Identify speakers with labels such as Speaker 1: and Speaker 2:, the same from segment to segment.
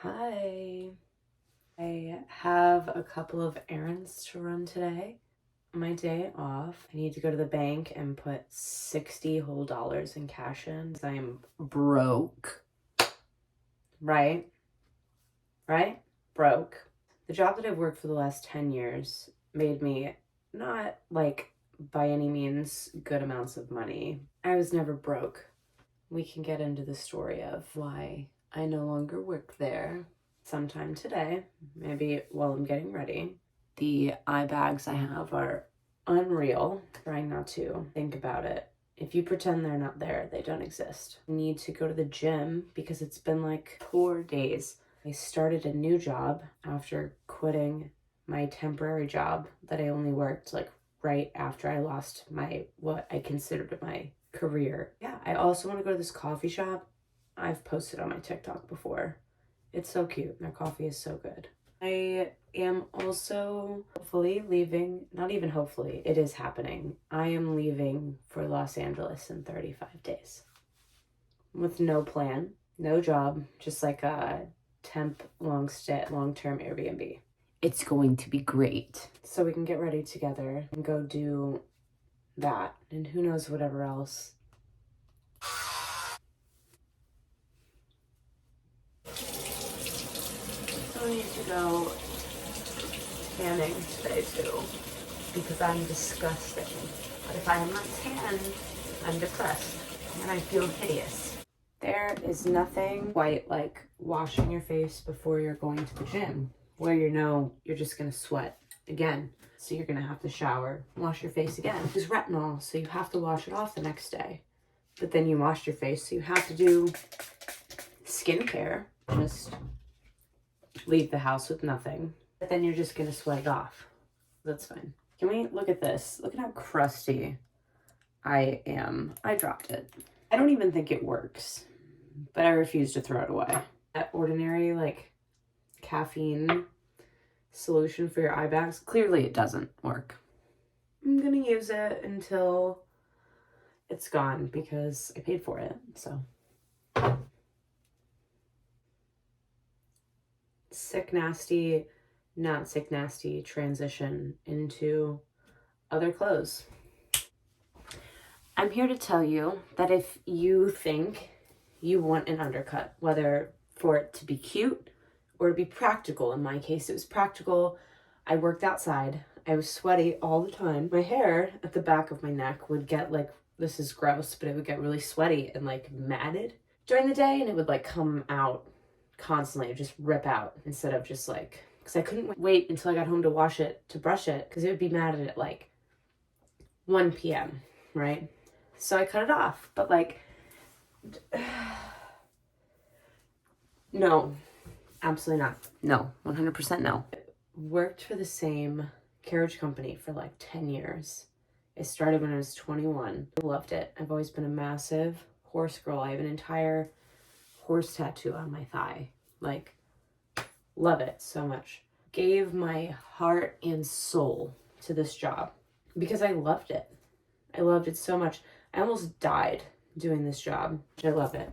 Speaker 1: Hi. I have a couple of errands to run today. My day off, I need to go to the bank and put 60 whole dollars in cash in because I am broke. Right? Right? Broke. The job that I've worked for the last 10 years made me not like by any means good amounts of money. I was never broke. We can get into the story of why I no longer work there sometime today, maybe while I'm getting ready. The eye bags I have are unreal. Trying not to think about it. If you pretend they're not there, they don't exist. I need to go to the gym because it's been like 4 days. I started a new job after quitting my temporary job that I only worked like right after I lost what I considered my career. Yeah, I also want to go to this coffee shop. I've posted on my TikTok before. It's so cute. Their coffee is so good. I am also hopefully leaving, not even hopefully, it is happening. I am leaving for Los Angeles in 35 days with no plan, no job, just like a temp long-term Airbnb. It's going to be great. So we can get ready together and go do that and who knows whatever else. So we need to go tanning today too because I'm disgusting. But if I am not tanned, I'm depressed and I feel hideous. There is nothing quite like washing your face before you're going to the gym where you know you're just gonna sweat again. So you're gonna have to shower, wash your face again. There's retinol, so you have to wash it off the next day. But then you washed your face, so you have to do skincare. Just leave the house with nothing. But then you're just gonna sweat it off. That's fine. Can we look at this? Look at how crusty I am. I dropped it. I don't even think it works, but I refuse to throw it away. That ordinary like caffeine solution for your eye bags, clearly it doesn't work. I'm gonna use it until it's gone because I paid for it, so. Sick, nasty, not sick, nasty transition into other clothes. I'm here to tell you that if you think you want an undercut, whether for it to be cute or to be practical, in my case, it was practical. I worked outside. I was sweaty all the time. My hair at the back of my neck would get like, this is gross, but it would get really sweaty and like matted during the day, and it would like come out constantly, just rip out instead of just like, because I couldn't wait until I got home to wash it, to brush it, because it would be matted at like 1 p.m., right? So I cut it off, but like, no, absolutely not. No, 100% no. Worked for the same carriage company for like 10 years. It started when I was 21. I loved it. I've always been a massive horse girl. I have an entire horse tattoo on my thigh. Like, love it so much. Gave my heart and soul to this job because I loved it. I loved it so much. I almost died doing this job. I love it,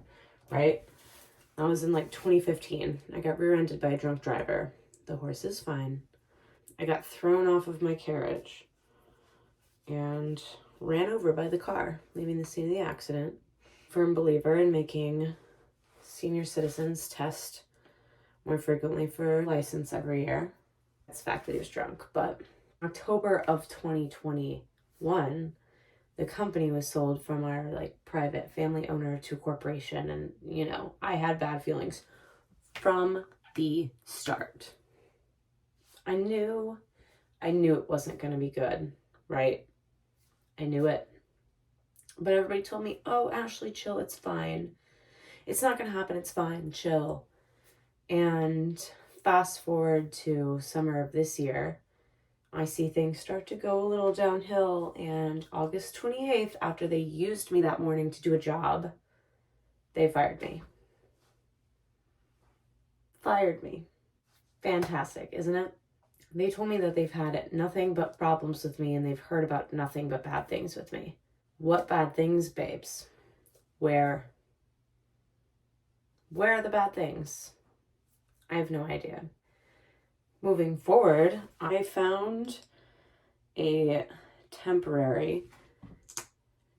Speaker 1: right? I was in like 2015. I got rear-ended by a drunk driver. The horse is fine. I got thrown off of my carriage and ran over by the car, leaving the scene of the accident. Firm believer in making senior citizens test more frequently for license every year. It's the fact that he was drunk. But October of 2021, the company was sold from our like private family owner to a corporation, and you know, I had bad feelings from the start. I knew it wasn't going to be good, right? I knew it. But everybody told me, "Oh, Ashley, chill, it's fine. It's not going to happen, it's fine, chill." And fast forward to summer of this year, I see things start to go a little downhill, and August 28th, after they used me that morning to do a job, they fired me. Fired me. Fantastic, isn't it? They told me that they've had nothing but problems with me and they've heard about nothing but bad things with me. What bad things, babes? Where are the bad things? I have no idea. Moving forward, I found a temporary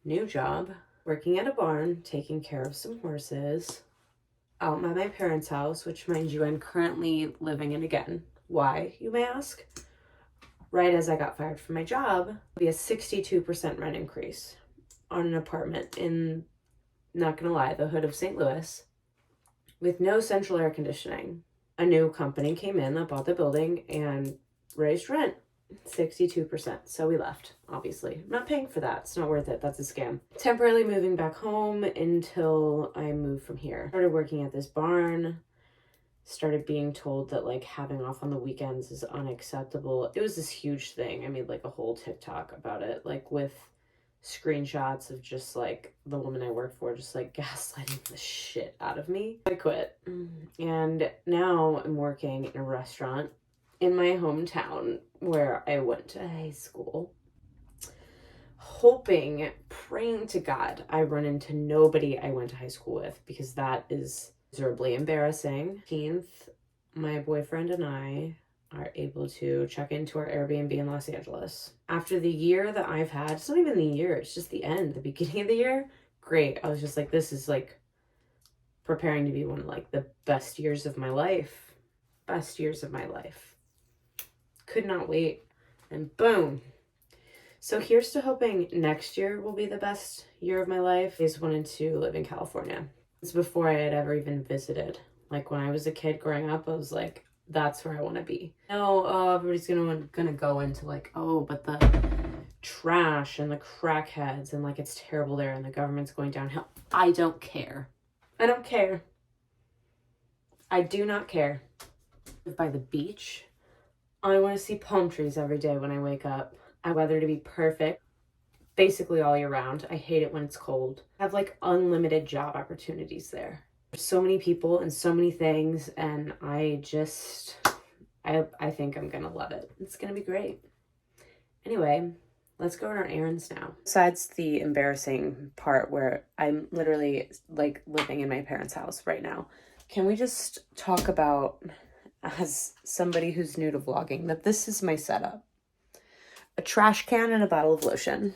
Speaker 1: new job working at a barn, taking care of some horses out by my parents' house, which, mind you, I'm currently living in again. Why, you may ask? Right as I got fired from my job, it'll be a 62% rent increase on an apartment in, not gonna lie, the hood of St. Louis with no central air conditioning. A new company came in that bought the building and raised rent 62%. So we left, obviously. I'm not paying for that. It's not worth it. That's a scam. Temporarily moving back home until I moved from here. Started working at this barn. Started being told that like having off on the weekends is unacceptable. It was this huge thing. I made like a whole TikTok about it, like with screenshots of just like the woman I work for just like gaslighting the shit out of me. I quit. And now I'm working in a restaurant in my hometown where I went to high school, hoping, praying to God I run into nobody I went to high school with, because that is miserably embarrassing. 15th, my boyfriend and I are able to check into our Airbnb in Los Angeles. After the year that I've had, it's not even the year, it's just the end, the beginning of the year, great. I was just like, this is like preparing to be one of like the best years of my life. Best years of my life. Could not wait. And boom. So here's to hoping next year will be the best year of my life. I just wanted to live in California. It's before I had ever even visited. Like when I was a kid growing up, I was like, that's where I want to be. No, everybody's gonna go into like, oh, but the trash and the crackheads and like it's terrible there and the government's going downhill. I don't care. I don't care. I do not care. By the beach. I want to see palm trees every day when I wake up. I want weather to be perfect basically all year round. I hate it when it's cold. I have like unlimited job opportunities there. There's so many people and so many things, and I think I'm gonna love it. It's gonna be great. Anyway, let's go on our errands now. Besides the embarrassing part where I'm literally like living in my parents' house right now, can we just talk about, as somebody who's new to vlogging, that this is my setup. A trash can and a bottle of lotion.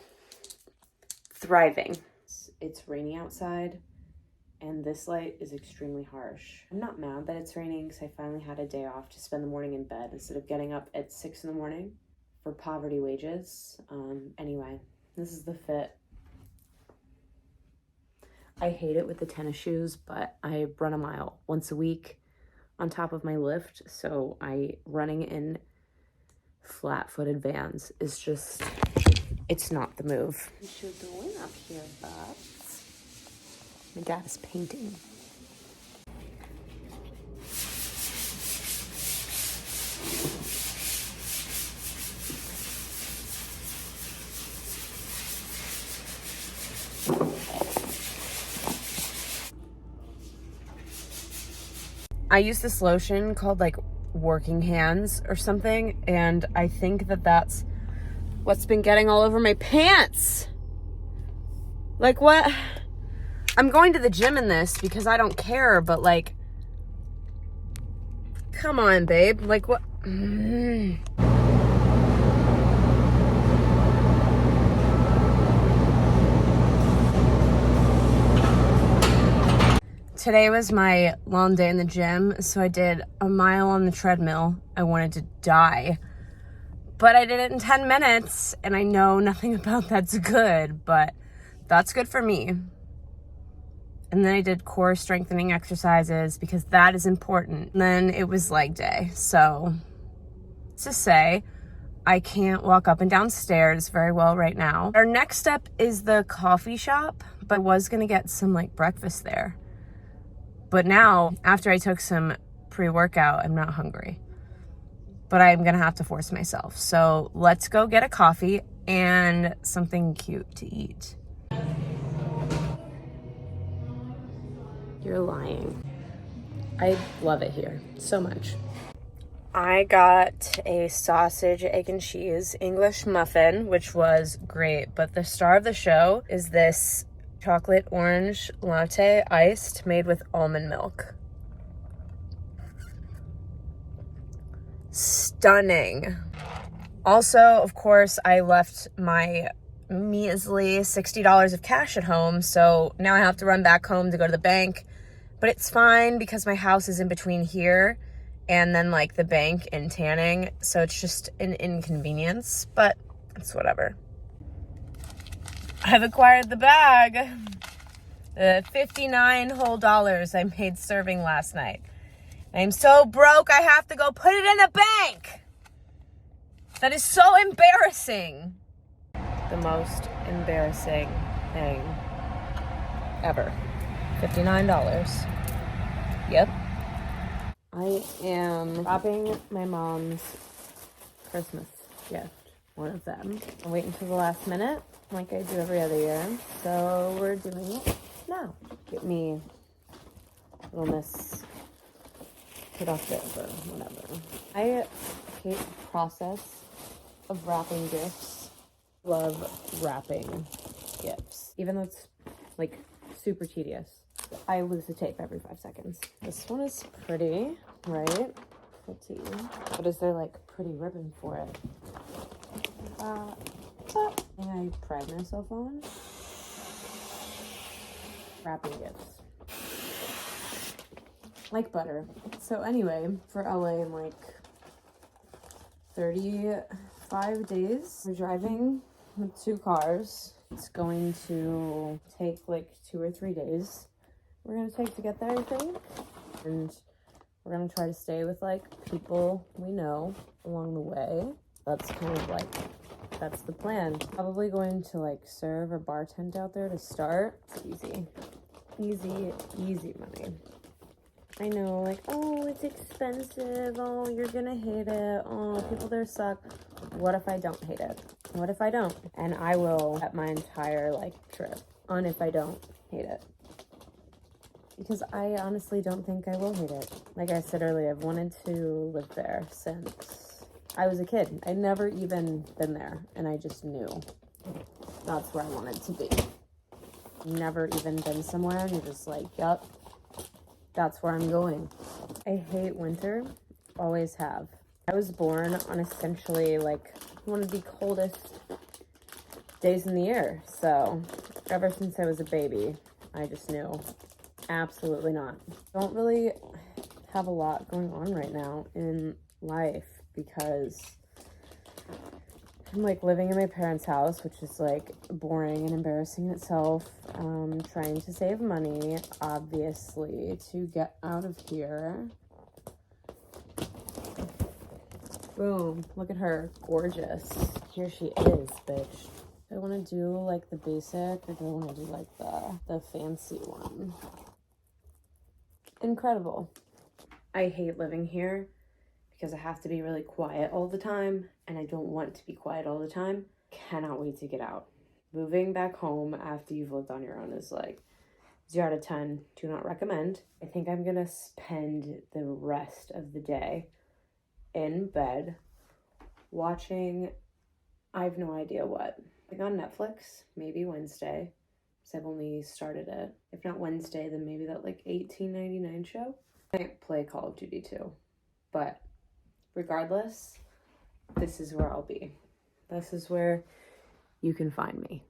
Speaker 1: Thriving. It's rainy outside and this light is extremely harsh. I'm not mad that it's raining because I finally had a day off to spend the morning in bed instead of getting up at 6 in the morning for poverty wages. Anyway, this is the fit. I hate it with the tennis shoes, but I run a mile once a week on top of my lift, so running in flat-footed Vans is just, it's not the move. What you doing up here, Bubs? My dad is painting. I use this lotion called like Working Hands or something, and I think that that's what's been getting all over my pants. Like what? I'm going to the gym in this because I don't care, but like, come on, babe. Like what? Today was my long day in the gym, so I did a mile on the treadmill. I wanted to die, but I did it in 10 minutes, and I know nothing about that's good, but that's good for me. And then I did core strengthening exercises because that is important. And then it was leg day, so to say, I can't walk up and down stairs very well right now. Our next step is the coffee shop, but I was gonna get some like breakfast there. But now, after I took some pre-workout, I'm not hungry. But I'm gonna have to force myself. So let's go get a coffee and something cute to eat. You're lying. I love it here so much. I got a sausage, egg, and cheese English muffin, which was great. But the star of the show is this chocolate orange latte iced made with almond milk. stunning. Also, of course, I left my measly $60 of cash at home, so now I have to run back home to go to the bank. But it's fine because my house is in between here and then like the bank in Tanning, so it's just an inconvenience, but it's whatever. I've acquired the bag. The 59 whole dollars I made serving last night. I'm so broke I have to go put it in the bank. That is so embarrassing. The most embarrassing thing ever. $59. Yep. I am wrapping my mom's Christmas gift. One of them. I'll wait until the last minute, like I do every other year. So we're doing it now. Get me little Miss Productive or whatever. I hate the process of wrapping gifts. Love wrapping gifts, even though it's like super tedious. I lose the tape every 5 seconds. This one is pretty, right? Pretty. But is there like pretty ribbon for it? Thing I pride myself on. Wrapping gifts. Like butter. So anyway, for LA in like 35 days, we're driving with 2 cars. It's going to take like 2 or 3 days. We're gonna take to get there, I think. And we're gonna try to stay with like people we know along the way. That's kind of like, that's the plan. Probably going to like serve or bartend out there to start. It's easy. Easy money. I know, like, oh, it's expensive. Oh, you're gonna hate it. Oh, people there suck. What if I don't hate it? What if I don't? And I will bet my entire like trip on if I don't hate it. Because I honestly don't think I will hate it. Like I said earlier, I've wanted to live there since I was a kid. I'd never even been there, and I just knew that's where I wanted to be. Never even been somewhere, and you're just like, yep, that's where I'm going. I hate winter, always have. I was born on essentially like one of the coldest days in the year, so ever since I was a baby, I just knew. Absolutely not. Don't really have a lot going on right now in life because I'm like living in my parents' house, which is like boring and embarrassing in itself. Trying to save money, obviously, to get out of here. Boom, look at her, gorgeous. Here she is, bitch. Do I want to do like the basic or do I want to do like the fancy one? Incredible. I hate living here because I have to be really quiet all the time and I don't want to be quiet all the time. Cannot wait to get out. Moving back home after you've lived on your own is like 0 out of 10. Do not recommend. I think I'm gonna spend the rest of the day in bed watching, I have no idea what. Like on Netflix, maybe Wednesday. I've only started it. If not Wednesday, then maybe that like $18.99 show. I might play Call of Duty too. But regardless, this is where I'll be. This is where you can find me.